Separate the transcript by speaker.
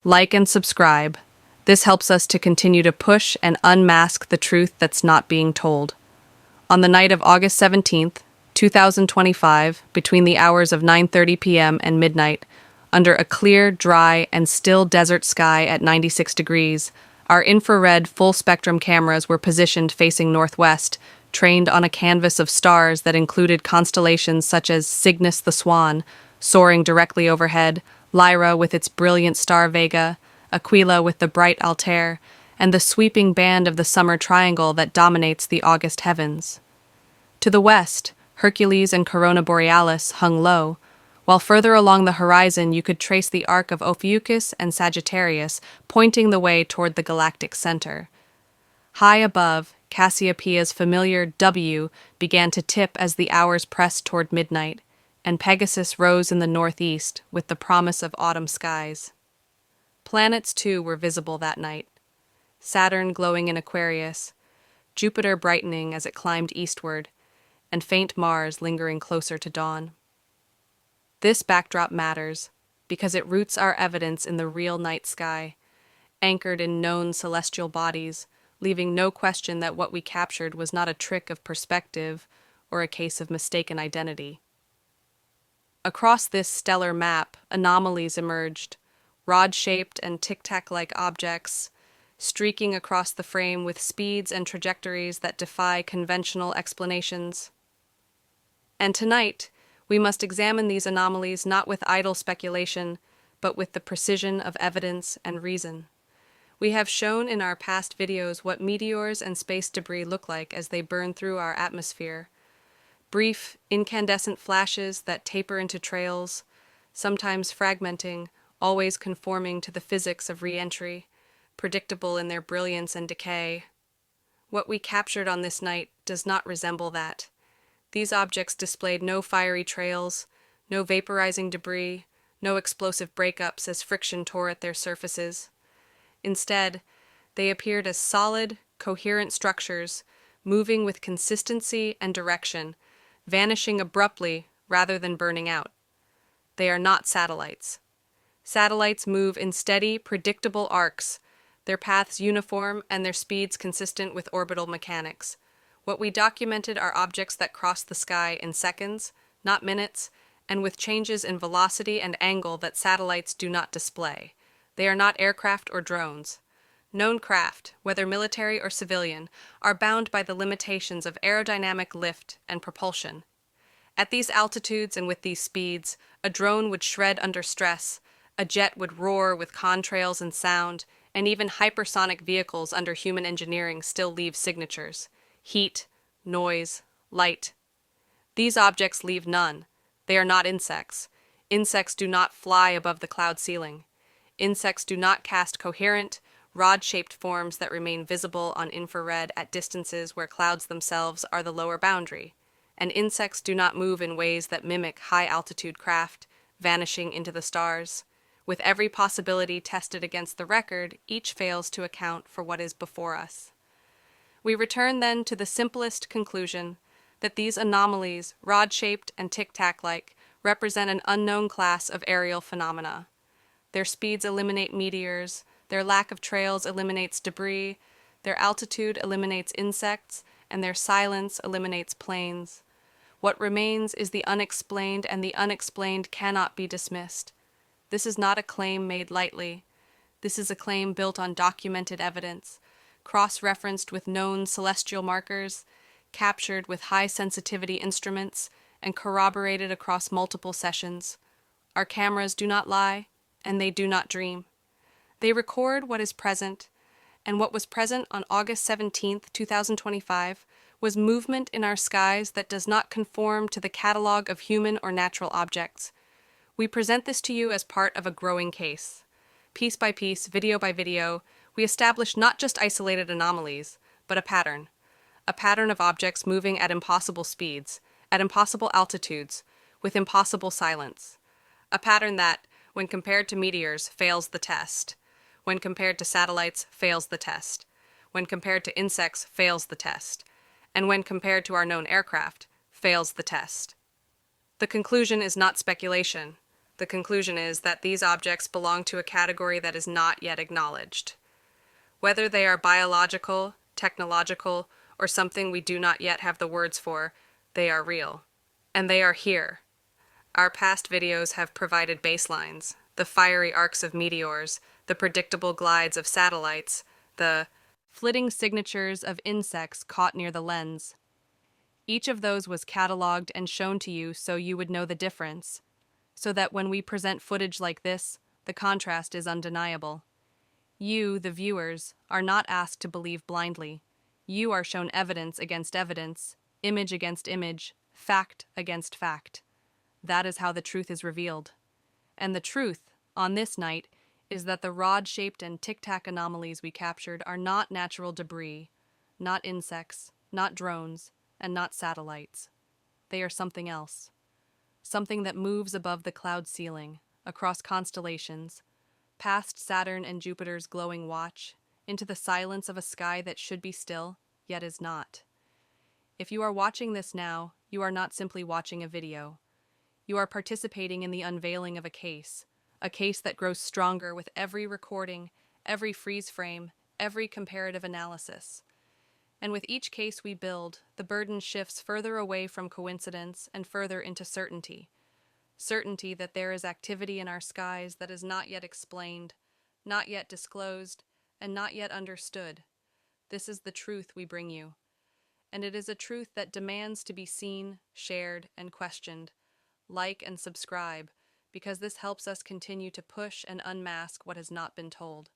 Speaker 1: Like and subscribe. This helps us to continue to push and unmask the truth that's not being told. On the night of August 17th, 2025, between the hours of 9:30 p.m. and midnight, under a clear, dry, and still desert sky at 96 degrees, our infrared full-spectrum cameras were positioned facing northwest, trained on a canvas of stars that included constellations such as Cygnus the Swan, soaring directly overhead, Lyra with its brilliant star Vega, Aquila with the bright Altair, and the sweeping band of the Summer Triangle that dominates the August heavens. To the west, Hercules and Corona Borealis hung low, while further along the horizon you could trace the arc of Ophiuchus and Sagittarius pointing the way toward the galactic center. High above, Cassiopeia's familiar W began to tip as the hours pressed toward midnight, and Pegasus rose in the northeast with the promise of autumn skies. Planets, too, were visible that night. Saturn glowing in Aquarius, Jupiter brightening as it climbed eastward, and faint Mars lingering closer to dawn. This backdrop matters because it roots our evidence in the real night sky, anchored in known celestial bodies, leaving no question that what we captured was not a trick of perspective or a case of mistaken identity. Across this stellar map, anomalies emerged, rod-shaped and tic-tac-like objects, streaking across the frame with speeds and trajectories that defy conventional explanations. And tonight, we must examine these anomalies not with idle speculation, but with the precision of evidence and reason. We have shown in our past videos what meteors and space debris look like as they burn through our atmosphere. Brief, incandescent flashes that taper into trails, sometimes fragmenting, always conforming to the physics of re-entry, predictable in their brilliance and decay. What we captured on this night does not resemble that. These objects displayed no fiery trails, no vaporizing debris, no explosive breakups as friction tore at their surfaces. Instead, they appeared as solid, coherent structures, moving with consistency and direction, vanishing abruptly rather than burning out. They are not satellites. Satellites move in steady, predictable arcs, their paths uniform and their speeds consistent with orbital mechanics. What we documented are objects that cross the sky in seconds, not minutes, and with changes in velocity and angle that satellites do not display. They are not aircraft or drones. Known craft, whether military or civilian, are bound by the limitations of aerodynamic lift and propulsion. At these altitudes and with these speeds, a drone would shred under stress, a jet would roar with contrails and sound, and even hypersonic vehicles under human engineering still leave signatures: heat, noise, light. These objects leave none. They are not insects. Insects do not fly above the cloud ceiling. Insects do not cast coherent, rod-shaped forms that remain visible on infrared at distances where clouds themselves are the lower boundary. And insects do not move in ways that mimic high-altitude craft, vanishing into the stars. With every possibility tested against the record, each fails to account for what is before us. We return then to the simplest conclusion, that these anomalies, rod-shaped and tic-tac-like, represent an unknown class of aerial phenomena. Their speeds eliminate meteors, their lack of trails eliminates debris, their altitude eliminates insects, and their silence eliminates planes. What remains is the unexplained, and the unexplained cannot be dismissed. This is not a claim made lightly. This is a claim built on documented evidence, cross-referenced with known celestial markers, captured with high-sensitivity instruments, and corroborated across multiple sessions. Our cameras do not lie, and they do not dream. They record what is present, and what was present on August 17th, 2025, was movement in our skies that does not conform to the catalog of human or natural objects. We present this to you as part of a growing case. Piece by piece, video by video, we establish not just isolated anomalies, but a pattern of objects moving at impossible speeds, at impossible altitudes, with impossible silence. A pattern that, when compared to meteors, fails the test. When compared to satellites, fails the test. When compared to insects, fails the test. And when compared to our known aircraft, fails the test. The conclusion is not speculation. The conclusion is that these objects belong to a category that is not yet acknowledged. Whether they are biological, technological, or something we do not yet have the words for, they are real. And they are here. Our past videos have provided baselines, the fiery arcs of meteors, the predictable glides of satellites, the flitting signatures of insects caught near the lens. Each of those was cataloged and shown to you so you would know the difference, so that when we present footage like this, the contrast is undeniable. You, the viewers, are not asked to believe blindly. You are shown evidence against evidence, image against image, fact against fact. That is how the truth is revealed. And the truth, on this night, is that the rod-shaped and tic-tac anomalies we captured are not natural debris, not insects, not drones, and not satellites. They are something else. Something that moves above the cloud ceiling, across constellations, past Saturn and Jupiter's glowing watch, into the silence of a sky that should be still, yet is not. If you are watching this now, you are not simply watching a video. You are participating in the unveiling of a case that grows stronger with every recording, every freeze frame, every comparative analysis. And with each case we build, the burden shifts further away from coincidence and further into certainty. Certainty that there is activity in our skies that is not yet explained, not yet disclosed, and not yet understood. This is the truth we bring you. And it is a truth that demands to be seen, shared, and questioned. Like and subscribe, because this helps us continue to push and unmask what has not been told.